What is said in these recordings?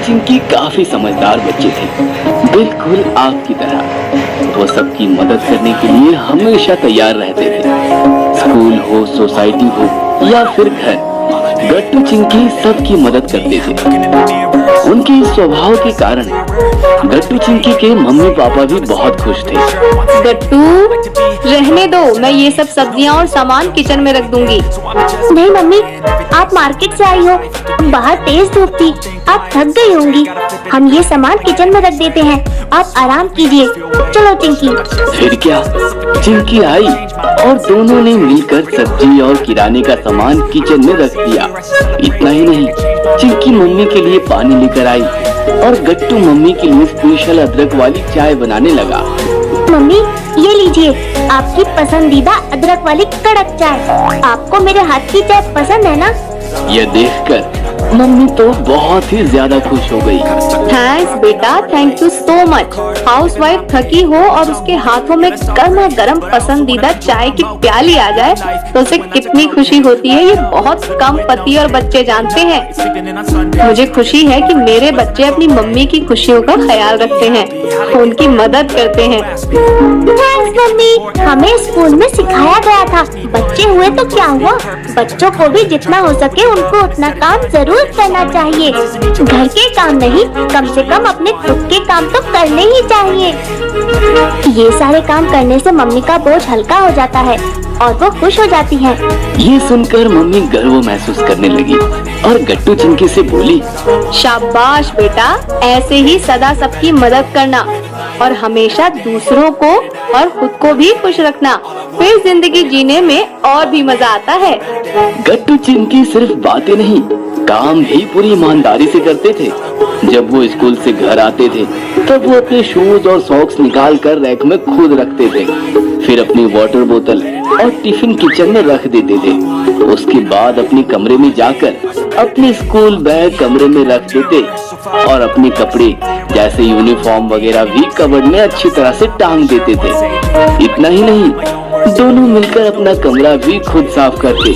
चिंकी काफी समझदार बच्चे थे, बिल्कुल आपकी तरह। वो सबकी मदद करने के लिए हमेशा तैयार रहते थे। स्कूल हो, सोसाइटी हो या फिर घर, गट्टू चिंकी सबकी मदद करते थे। उनके इस स्वभाव के कारण गट्टू चिंकी के मम्मी पापा भी बहुत खुश थे। गट्टू, रहने दो, मैं ये सब सब्जियां और सामान किचन में रख दूंगी। नहीं मम्मी, आप मार्केट से आई हो, बाहर तेज धूप थी, आप थक गई होंगी। हम ये सामान किचन में रख देते हैं, आप आराम कीजिए। चलो चिंकी। फिर क्या, चिंकी आई और दोनों ने मिलकर सब्जी और किराने का सामान किचन में रख दिया। इतना ही नहीं, चिंकी मम्मी के लिए पानी लेकर आई और गट्टू मम्मी के लिए स्पेशल अदरक वाली चाय बनाने लगा। मम्मी, ये लीजिए आपकी पसंदीदा अदरक वाली कड़क चाय। आपको मेरे हाथ की चाय पसंद है ना? यह देखकर मम्मी तो बहुत ही ज्यादा खुश हो गई। थैंक्स बेटा, thank you so much. Housewife थकी हो और उसके हाथों में गर्मा गर्म पसंदीदा चाय की प्याली आ जाए तो उसे कितनी खुशी होती है, ये बहुत कम पति और बच्चे जानते हैं। मुझे खुशी है कि मेरे बच्चे अपनी मम्मी की खुशियों का ख्याल रखते हैं, उनकी मदद करते हैं। थैंक्स मम्मी, हमें स्कूल में सिखाया गया था, बच्चे हुए तो क्या हुआ, बच्चों को भी जितना हो सके उनको उतना काम जरूर करना चाहिए। घर के काम नहीं, कम से कम अपने खुद के काम तो करने ही चाहिए। ये सारे काम करने से मम्मी का बोझ हल्का हो जाता है और वो खुश हो जाती है। ये सुनकर मम्मी गर्व महसूस करने लगी और गट्टू चिंकी से बोली, शाबाश बेटा, ऐसे ही सदा सबकी मदद करना और हमेशा दूसरों को और खुद को भी खुश रखना, फिर जिंदगी जीने में और भी मजा आता है। गट्टू चिंकी सिर्फ बातें नहीं, काम भी पूरी ईमानदारी से करते थे। जब वो स्कूल से घर आते थे तब वो अपने शूज और सॉक्स निकाल कर रैक में खुद रखते थे, फिर अपनी वाटर बोतल और टिफिन किचन में रख देते थे। उसके बाद अपने कमरे में जाकर अपने स्कूल बैग कमरे में रख देते और अपने कपड़े जैसे यूनिफॉर्म वगैरह भी कबर्ड में अच्छी तरह से टांग देते थे। इतना ही नहीं, दोनों मिलकर अपना कमरा भी खुद साफ करते,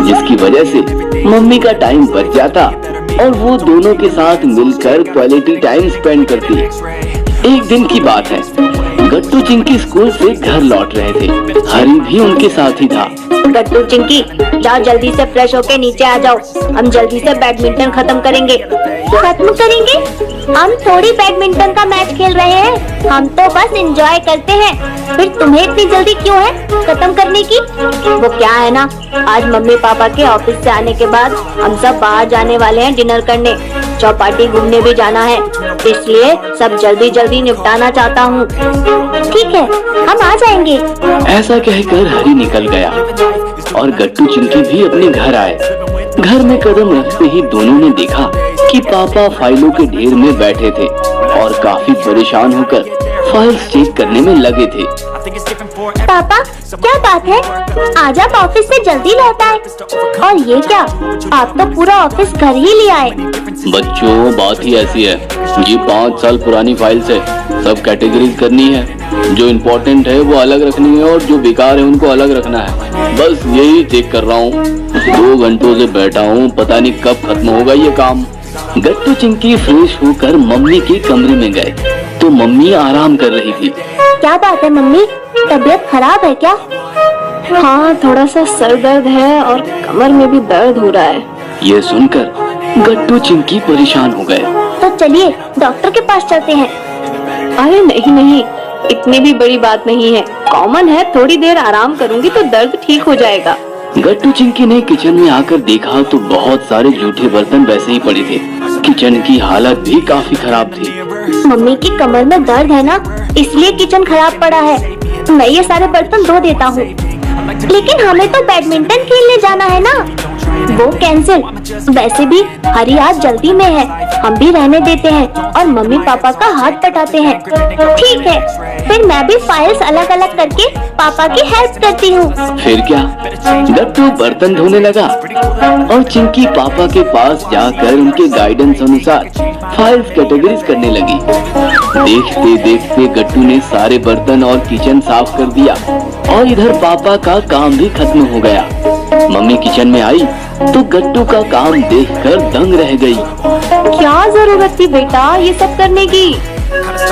जिसकी वजह से मम्मी का टाइम बच जाता और वो दोनों के साथ मिलकर क्वालिटी टाइम स्पेंड करती। एक दिन की बात है, गट्टू चिंकी स्कूल से घर लौट रहे थे। हरी भी उनके साथ ही था। गट्टू चिंकी, जाओ जल्दी से फ्रेश होके नीचे आ जाओ, हम जल्दी से बैडमिंटन खत्म करेंगे। खत्म करेंगे? हम थोड़ी बैडमिंटन का मैच खेल रहे हैं, हम तो बस एंजॉय करते हैं। फिर तुम्हें इतनी जल्दी क्यों है खत्म करने की? वो क्या है ना, आज मम्मी पापा के ऑफिस से आने के बाद हम सब बाहर जाने वाले हैं डिनर करने, चौपाटी घूमने भी जाना है, इसलिए सब जल्दी जल्दी निपटाना चाहता हूँ। ठीक है, हम आ जाएंगे। ऐसा कहकर हरी निकल गया और गट्टू चिंकी भी अपने घर आए। घर में कदम रखते ही दोनों ने देखा कि पापा फाइलों के ढेर में बैठे थे और काफी परेशान होकर फाइल्स चेक करने में लगे थे। पापा, क्या बात है, आज आप ऑफिस से जल्दी लौट आए, और ये क्या, आप तो पूरा ऑफिस घर ही ले आए। बच्चों, बात ही ऐसी है, ये 5 साल पुरानी फाइल्स है, सब कैटेगरीज करनी है, जो इम्पोर्टेंट है वो अलग रखनी है और जो बेकार है उनको अलग रखना है। बस यही चेक कर रहा हूँ, 2 घंटों से बैठा हूँ, पता नहीं कब खत्म होगा ये काम। गट्टू चिंकी फ्रेश होकर मम्मी के कमरे में गए तो मम्मी आराम कर रही थी। क्या बात है मम्मी, तबीयत खराब है क्या? हाँ, थोड़ा सा सर दर्द है और कमर में भी दर्द हो रहा है। ये सुनकर गट्टू चिंकी परेशान हो गए। तो चलिए डॉक्टर के पास चलते हैं। अरे नहीं नहीं, इतनी भी बड़ी बात नहीं है, कॉमन है, थोड़ी देर आराम करूंगी तो दर्द ठीक हो जाएगा। गट्टू चिंकी ने किचन में आकर देखा तो बहुत सारे जूठे बर्तन वैसे ही पड़े थे। किचन की हालत भी काफी खराब थी। मम्मी की कमर में दर्द है ना, इसलिए किचन खराब पड़ा है। मैं ये सारे बर्तन धो देता हूँ। लेकिन हमें तो बैडमिंटन खेलने जाना है ना। वो कैंसिल। वैसे भी हरी आज जल्दी में है, हम भी रहने देते हैं और मम्मी पापा का हाथ बटाते हैं। ठीक है, फिर मैं भी फाइल्स अलग अलग करके पापा की हेल्प करती हूँ। फिर क्या, गट्टू बर्तन धोने लगा और चिंकी पापा के पास जाकर उनके गाइडेंस अनुसार फाइल्स कैटेगरीज करने लगी। देखते देखते गट्टू ने सारे बर्तन और किचन साफ कर दिया और इधर पापा का काम भी खत्म हो गया। मम्मी किचन में आई तो गट्टू का काम देखकर दंग रह गई। क्या जरूरत थी बेटा ये सब करने की,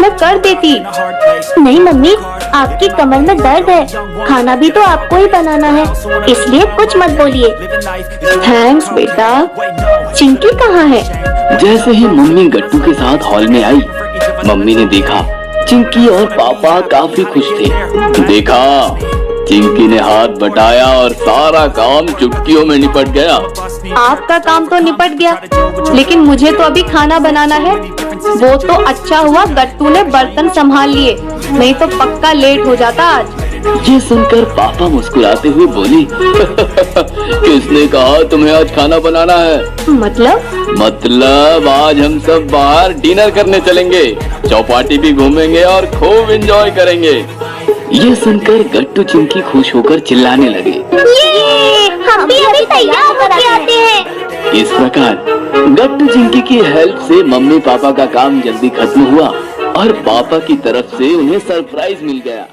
मैं कर देती। नहीं मम्मी, आपकी कमर में दर्द है, खाना भी तो आपको ही बनाना है, इसलिए कुछ मत बोलिए। थैंक्स बेटा। चिंकी कहाँ है? जैसे ही मम्मी गट्टू के साथ हॉल में आई, मम्मी ने देखा चिंकी और पापा काफी खुश थे। देखा, चिंकी ने हाथ बटाया और सारा काम चुटकियों में निपट गया। आपका काम तो निपट गया, लेकिन मुझे तो अभी खाना बनाना है। वो तो अच्छा हुआ गट्टू ने बर्तन संभाल लिए, नहीं तो पक्का लेट हो जाता आज। ये सुनकर पापा मुस्कुराते हुए बोली किसने कहा तुम्हें आज खाना बनाना है? मतलब आज हम सब बाहर डिनर करने चलेंगे, चौपाटी भी घूमेंगे और खूब एंजॉय करेंगे। ये सुनकर गट्टू चिंकी खुश होकर चिल्लाने लगे, हम भी अभी तैयार होके आते हैं। इस प्रकार गट्टू चिंकी की हेल्प से मम्मी पापा का काम जल्दी खत्म हुआ और पापा की तरफ से उन्हें सरप्राइज मिल गया।